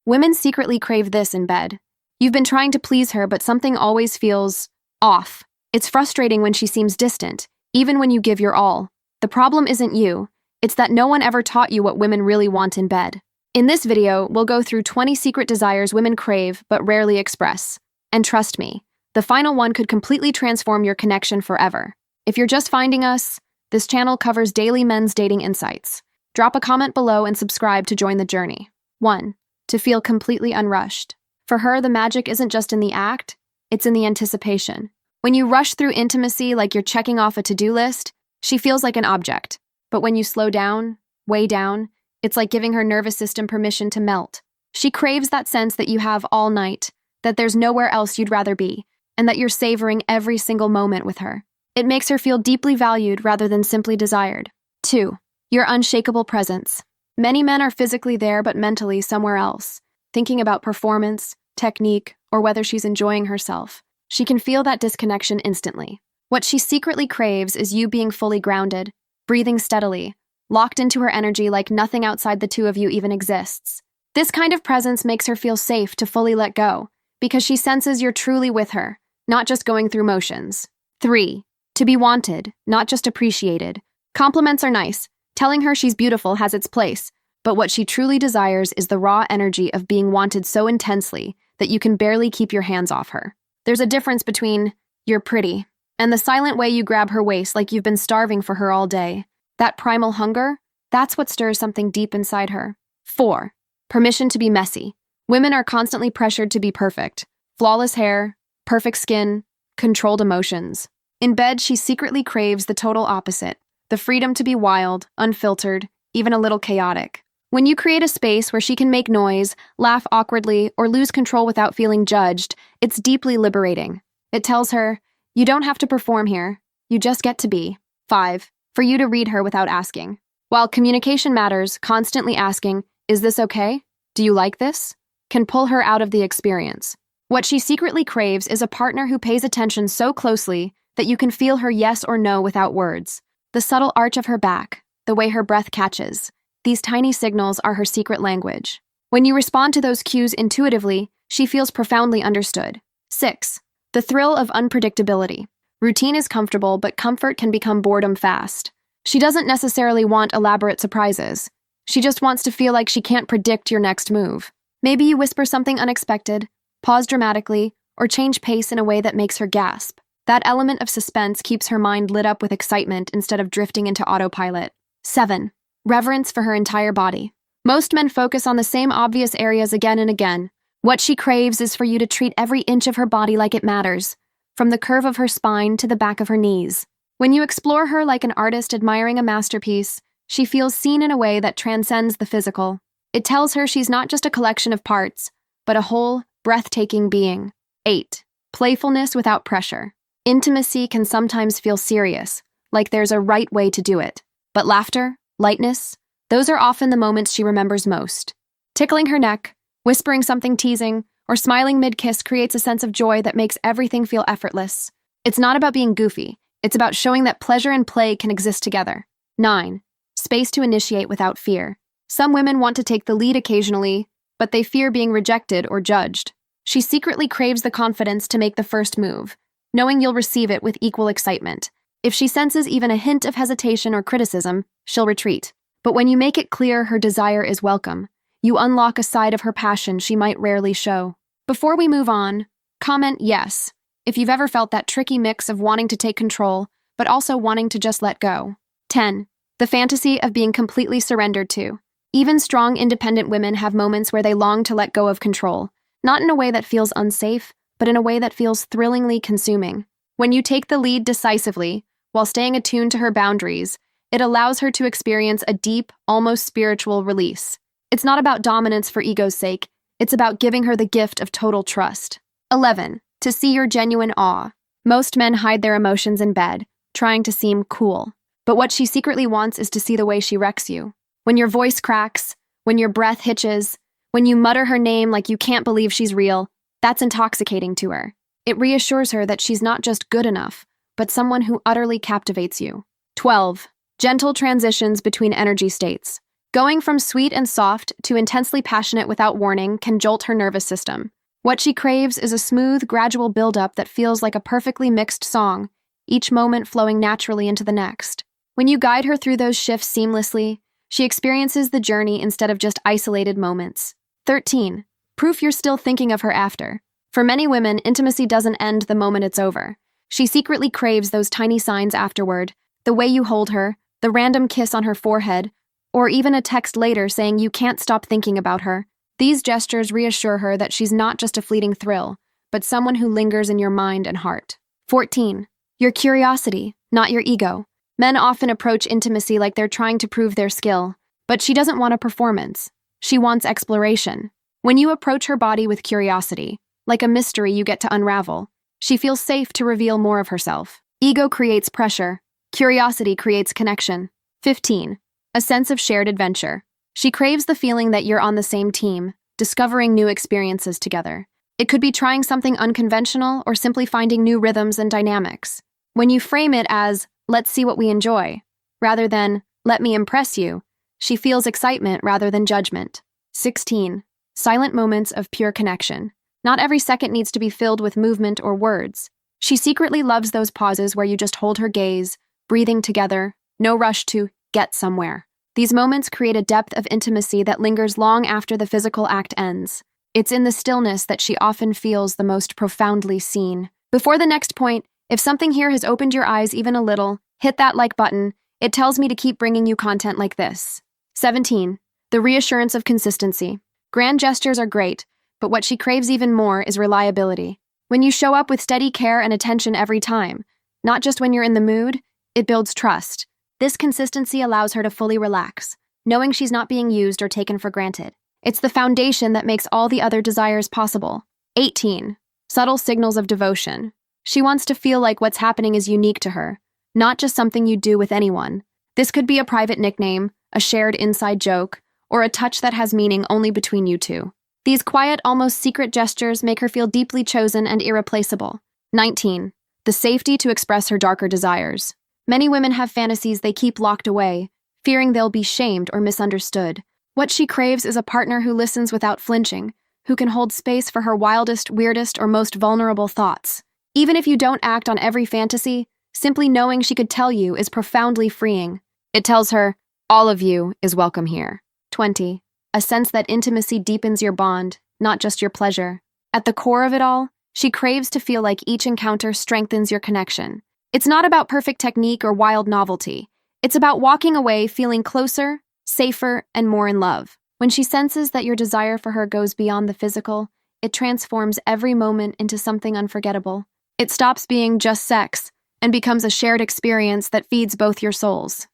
Women secretly crave this in bed. You've been trying to please her, but something always feels off. It's frustrating when she seems distant, even when you give your all. The problem isn't you, it's that no one ever taught you what women really want in bed. In this video, we'll go through 20 secret desires women crave but rarely express. And trust me, the final one could completely transform your connection forever. If you're just finding us, this channel covers daily men's dating insights. Drop a comment below and subscribe to join the journey. 1. To feel completely unrushed. For her, the magic isn't just in the act, it's in the anticipation. When you rush through intimacy like you're checking off a to-do list, she feels like an object. But when you slow down, way down, it's like giving her nervous system permission to melt. She craves that sense that you have all night, that there's nowhere else you'd rather be, and that you're savoring every single moment with her. It makes her feel deeply valued rather than simply desired. 2. Your unshakable presence. Many men are physically there but mentally somewhere else, thinking about performance, technique, or whether she's enjoying herself. She can feel that disconnection instantly. What she secretly craves is you being fully grounded, breathing steadily, locked into her energy like nothing outside the two of you even exists. This kind of presence makes her feel safe to fully let go, because she senses you're truly with her, not just going through motions. 3. To be wanted, not just appreciated. Compliments are nice. Telling her she's beautiful has its place, but what she truly desires is the raw energy of being wanted so intensely that you can barely keep your hands off her. There's a difference between, "You're pretty," and the silent way you grab her waist like you've been starving for her all day. That primal hunger, that's what stirs something deep inside her. 4. Permission to be messy. Women are constantly pressured to be perfect. Flawless hair, perfect skin, controlled emotions. In bed, she secretly craves the total opposite. The freedom to be wild, unfiltered, even a little chaotic. When you create a space where she can make noise, laugh awkwardly, or lose control without feeling judged, it's deeply liberating. It tells her, you don't have to perform here, you just get to be. 5. For you to read her without asking. While communication matters, constantly asking, "Is this okay? Do you like this?" can pull her out of the experience. What she secretly craves is a partner who pays attention so closely that you can feel her yes or no without words. The subtle arch of her back, the way her breath catches, these tiny signals are her secret language. When you respond to those cues intuitively, she feels profoundly understood. 6. The thrill of unpredictability. Routine is comfortable, but comfort can become boredom fast. She doesn't necessarily want elaborate surprises. She just wants to feel like she can't predict your next move. Maybe you whisper something unexpected, pause dramatically, or change pace in a way that makes her gasp. That element of suspense keeps her mind lit up with excitement instead of drifting into autopilot. 7. Reverence for her entire body. Most men focus on the same obvious areas again and again. What she craves is for you to treat every inch of her body like it matters, from the curve of her spine to the back of her knees. When you explore her like an artist admiring a masterpiece, she feels seen in a way that transcends the physical. It tells her she's not just a collection of parts, but a whole, breathtaking being. 8. Playfulness without pressure. Intimacy can sometimes feel serious, like there's a right way to do it. But laughter, lightness, those are often the moments she remembers most. Tickling her neck, whispering something teasing, or smiling mid-kiss creates a sense of joy that makes everything feel effortless. It's not about being goofy, it's about showing that pleasure and play can exist together. 9. Space to initiate without fear. Some women want to take the lead occasionally, but they fear being rejected or judged. She secretly craves the confidence to make the first move, knowing you'll receive it with equal excitement. If she senses even a hint of hesitation or criticism, she'll retreat. But when you make it clear her desire is welcome, you unlock a side of her passion she might rarely show. Before we move on, comment yes if you've ever felt that tricky mix of wanting to take control, but also wanting to just let go. 10. The fantasy of being completely surrendered to. Even strong, independent women have moments where they long to let go of control, not in a way that feels unsafe, but in a way that feels thrillingly consuming. When you take the lead decisively, while staying attuned to her boundaries, it allows her to experience a deep, almost spiritual release. It's not about dominance for ego's sake, it's about giving her the gift of total trust. 11. To see your genuine awe. Most men hide their emotions in bed, trying to seem cool. But what she secretly wants is to see the way she wrecks you. When your voice cracks, when your breath hitches, when you mutter her name like you can't believe she's real, that's intoxicating to her. It reassures her that she's not just good enough, but someone who utterly captivates you. 12. Gentle transitions between energy states. Going from sweet and soft to intensely passionate without warning can jolt her nervous system. What she craves is a smooth, gradual buildup that feels like a perfectly mixed song, each moment flowing naturally into the next. When you guide her through those shifts seamlessly, she experiences the journey instead of just isolated moments. 13. Proof you're still thinking of her after. For many women, intimacy doesn't end the moment it's over. She secretly craves those tiny signs afterward, the way you hold her, the random kiss on her forehead, or even a text later saying you can't stop thinking about her. These gestures reassure her that she's not just a fleeting thrill, but someone who lingers in your mind and heart. 14. Your curiosity, not your ego. Men often approach intimacy like they're trying to prove their skill, but she doesn't want a performance. She wants exploration. When you approach her body with curiosity, like a mystery you get to unravel, she feels safe to reveal more of herself. Ego creates pressure. Curiosity creates connection. 15. A sense of shared adventure. She craves the feeling that you're on the same team, discovering new experiences together. It could be trying something unconventional or simply finding new rhythms and dynamics. When you frame it as, let's see what we enjoy, rather than, let me impress you, she feels excitement rather than judgment. 16. Silent moments of pure connection. Not every second needs to be filled with movement or words. She secretly loves those pauses where you just hold her gaze, breathing together, no rush to get somewhere. These moments create a depth of intimacy that lingers long after the physical act ends. It's in the stillness that she often feels the most profoundly seen. Before the next point, if something here has opened your eyes even a little, hit that like button. It tells me to keep bringing you content like this. 17. The reassurance of consistency. Grand gestures are great, but what she craves even more is reliability. When you show up with steady care and attention every time, not just when you're in the mood, it builds trust. This consistency allows her to fully relax, knowing she's not being used or taken for granted. It's the foundation that makes all the other desires possible. 18. Subtle signals of devotion. She wants to feel like what's happening is unique to her, not just something you do with anyone. This could be a private nickname, a shared inside joke, or a touch that has meaning only between you two. These quiet, almost secret gestures make her feel deeply chosen and irreplaceable. 19. The safety to express her darker desires. Many women have fantasies they keep locked away, fearing they'll be shamed or misunderstood. What she craves is a partner who listens without flinching, who can hold space for her wildest, weirdest, or most vulnerable thoughts. Even if you don't act on every fantasy, simply knowing she could tell you is profoundly freeing. It tells her, all of you is welcome here. 20. A sense that intimacy deepens your bond, not just your pleasure. At the core of it all, she craves to feel like each encounter strengthens your connection. It's not about perfect technique or wild novelty. It's about walking away feeling closer, safer, and more in love. When she senses that your desire for her goes beyond the physical, it transforms every moment into something unforgettable. It stops being just sex and becomes a shared experience that feeds both your souls.